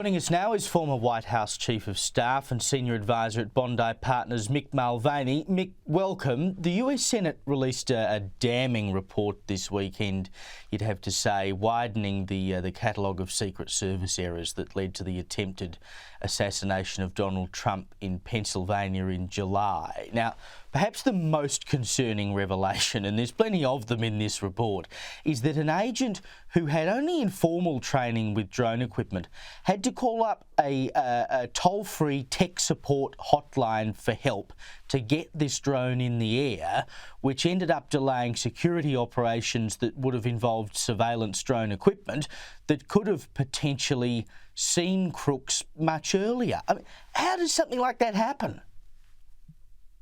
Joining us now is former White House Chief of Staff and Senior Advisor at Bondi Partners, Mick Mulvaney. Mick, welcome. The US Senate released a damning report this weekend, you'd have to say, widening the catalogue of Secret Service errors that led to the attempted assassination of Donald Trump in Pennsylvania in July. Now, perhaps the most concerning revelation, and there's plenty of them in this report, is that an agent who had only informal training with drone equipment had to call up a toll-free tech support hotline for help to get this drone in the air, which ended up delaying security operations that would have involved surveillance drone equipment that could have potentially seen crooks much earlier. I mean, how does something like that happen?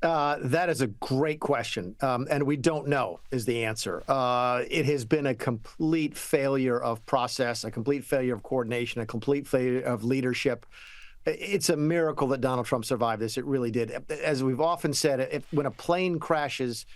That is a great question, and we don't know is the answer. It has been a complete failure of process, a complete failure of coordination, a complete failure of leadership. It's a miracle that Donald Trump survived this. It really did. As we've often said, when a plane crashes,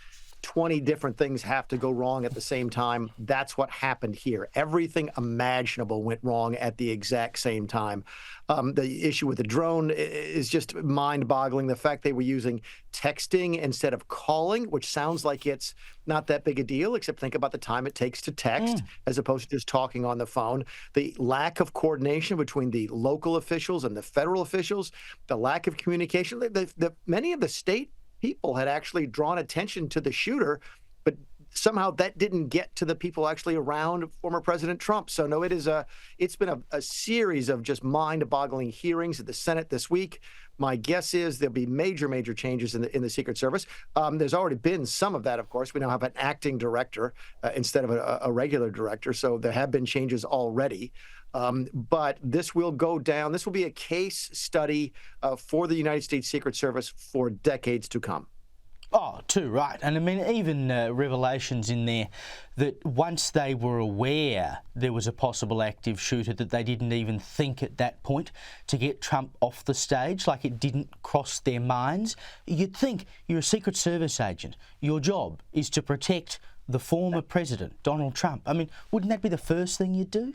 20 different things have to go wrong at the same time. That's what happened here. Everything imaginable went wrong at the exact same time. The issue with the drone is just mind-boggling. The fact they were using texting instead of calling, which sounds like it's not that big a deal, except think about the time it takes to text as opposed to just talking on the phone. The lack of coordination between the local officials and the federal officials, the lack of communication. Many of the state people had actually drawn attention to the shooter, but somehow that didn't get to the people actually around former President Trump. So no, it's been a series of just mind-boggling hearings at the Senate this week. My guess is there'll be major changes in the Secret Service. There's already been some of that, of course. We now have an acting director instead of a regular director, so there have been changes already. But this will go down. This will be a case study for the United States Secret Service for decades to come. Oh, too right. And I mean, even revelations in there that once they were aware there was a possible active shooter, that they didn't even think at that point to get Trump off the stage, like it didn't cross their minds. You'd think you're a Secret Service agent. Your job is to protect the former president, Donald Trump. I mean, wouldn't that be the first thing you'd do?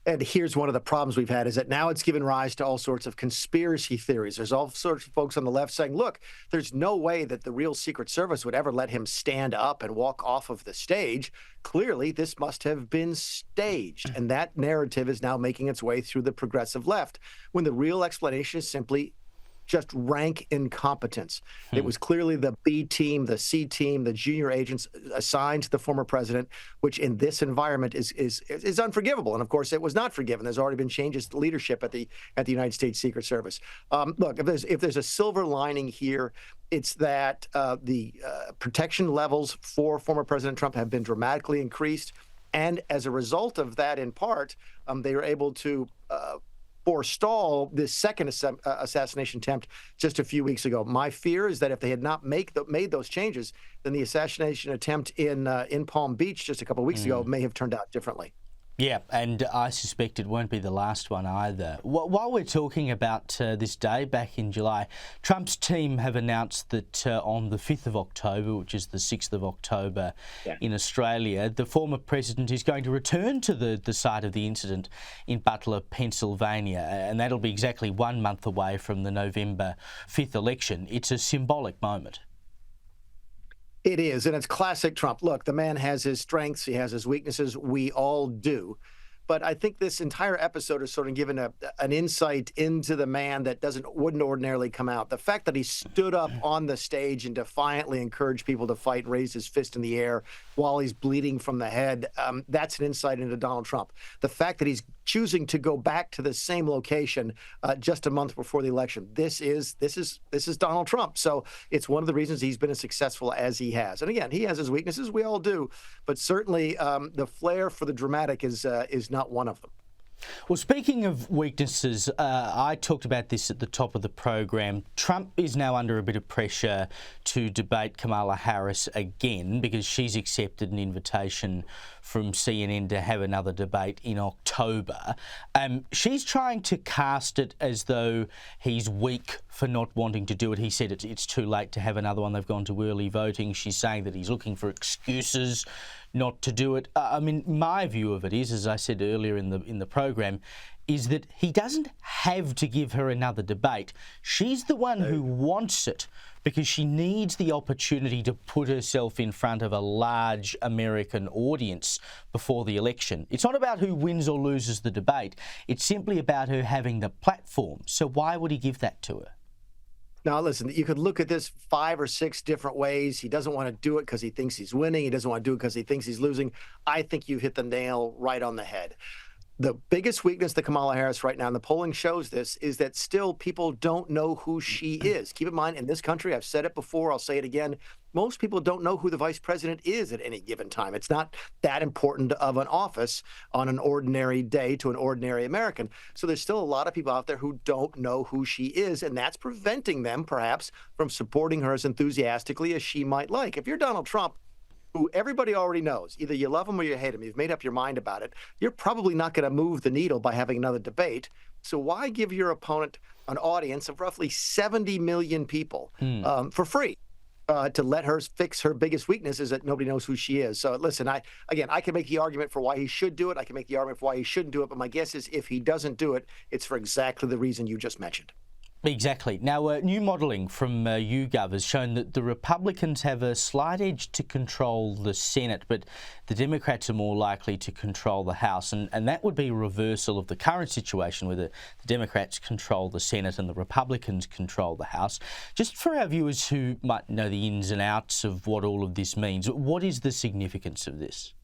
And here's one of the problems we've had is that now it's given rise to all sorts of conspiracy theories. There's all sorts of folks on the left saying, look, there's no way that the real Secret Service would ever let him stand up and walk off of the stage. Clearly, this must have been staged. And that narrative is now making its way through the progressive left, when the real explanation is simply just rank incompetence. It was clearly the B team, the C team, the junior agents assigned to the former president, which in this environment is unforgivable. And of course, it was not forgiven. There's already been changes to leadership at the United States Secret Service. Look, if there's a silver lining here, it's that the protection levels for former President Trump have been dramatically increased. And as a result of that, in part, they were able to forestall this second assassination attempt just a few weeks ago. My fear is that if they had not made those changes, then the assassination attempt in Palm Beach just a couple of weeks ago may have turned out differently. Yeah, and I suspect it won't be the last one either. While we're talking about this day back in July, Trump's team have announced that on the 5th of October, which is the 6th of October in Australia, the former president is going to return to the site of the incident in Butler, Pennsylvania, and that'll be exactly 1 month away from the November 5th election. It's a symbolic moment. It is, and it's classic Trump. Look, the man has his strengths, he has his weaknesses. We all do. But I think this entire episode has sort of given an insight into the man that wouldn't ordinarily come out. The fact that he stood up on the stage and defiantly encouraged people to fight, raised his fist in the air while he's bleeding from the head, that's an insight into Donald Trump. The fact that he's choosing to go back to the same location just a month before the election, this is Donald Trump. So it's one of the reasons he's been as successful as he has. And again, he has his weaknesses. We all do. But certainly the flair for the dramatic is not one of them. Well, speaking of weaknesses, I talked about this at the top of the program. Trump is now under a bit of pressure to debate Kamala Harris again because she's accepted an invitation from CNN to have another debate in October. She's trying to cast it as though he's weak for not wanting to do it. He said it's too late to have another one. They've gone to early voting. She's saying that he's looking for excuses not to do it. I mean, my view of it is, as I said earlier in the program, is that he doesn't have to give her another debate. She's the one who wants it because she needs the opportunity to put herself in front of a large American audience before the election. It's not about who wins or loses the debate. It's simply about her having the platform. So why would he give that to her? Now, listen, you could look at this 5 or 6 different ways. He doesn't want to do it because he thinks he's winning. He doesn't want to do it because he thinks he's losing. I think you hit the nail right on the head. The biggest weakness that Kamala Harris right now, and the polling shows this, is that still people don't know who she is. Keep in mind, in this country, I've said it before, I'll say it again, most people don't know who the vice president is at any given time. It's not that important of an office on an ordinary day to an ordinary American. So there's still a lot of people out there who don't know who she is, and that's preventing them, perhaps, from supporting her as enthusiastically as she might like. If you're Donald Trump, who everybody already knows, either you love him or you hate him, you've made up your mind about it, you're probably not going to move the needle by having another debate. So why give your opponent an audience of roughly 70 million people for free to let her fix her biggest weakness is that nobody knows who she is? So listen, I can make the argument for why he should do it. I can make the argument for why he shouldn't do it. But my guess is if he doesn't do it, it's for exactly the reason you just mentioned. Exactly. Now, new modelling from YouGov has shown that the Republicans have a slight edge to control the Senate, but the Democrats are more likely to control the House. And that would be a reversal of the current situation where the Democrats control the Senate and the Republicans control the House. Just for our viewers who might know the ins and outs of what all of this means, what is the significance of this?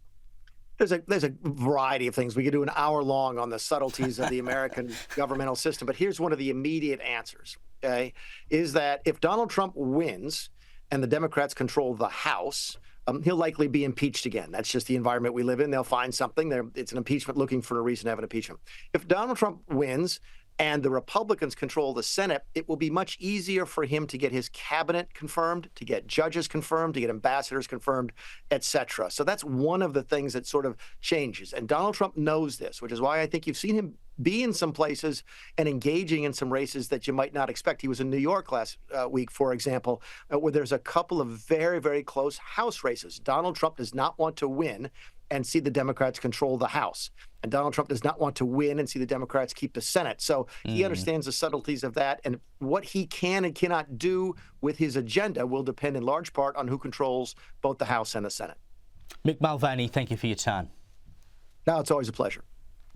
There's a variety of things. We could do an hour long on the subtleties of the American governmental system, but here's one of the immediate answers, okay, is that if Donald Trump wins and the Democrats control the House, he'll likely be impeached again. That's just the environment we live in. They'll find something. It's an impeachment looking for a reason to have an impeachment. If Donald Trump wins and the Republicans control the Senate, it will be much easier for him to get his cabinet confirmed, to get judges confirmed, to get ambassadors confirmed, et cetera. So that's one of the things that sort of changes. And Donald Trump knows this, which is why I think you've seen him be in some places and engaging in some races that you might not expect. He was in New York last week, for example, where there's a couple of very, very close House races. Donald Trump does not want to win and see the Democrats control the House. And Donald Trump does not want to win and see the Democrats keep the Senate. So he understands the subtleties of that. And what he can and cannot do with his agenda will depend in large part on who controls both the House and the Senate. Mick Mulvaney, thank you for your time. Now, it's always a pleasure.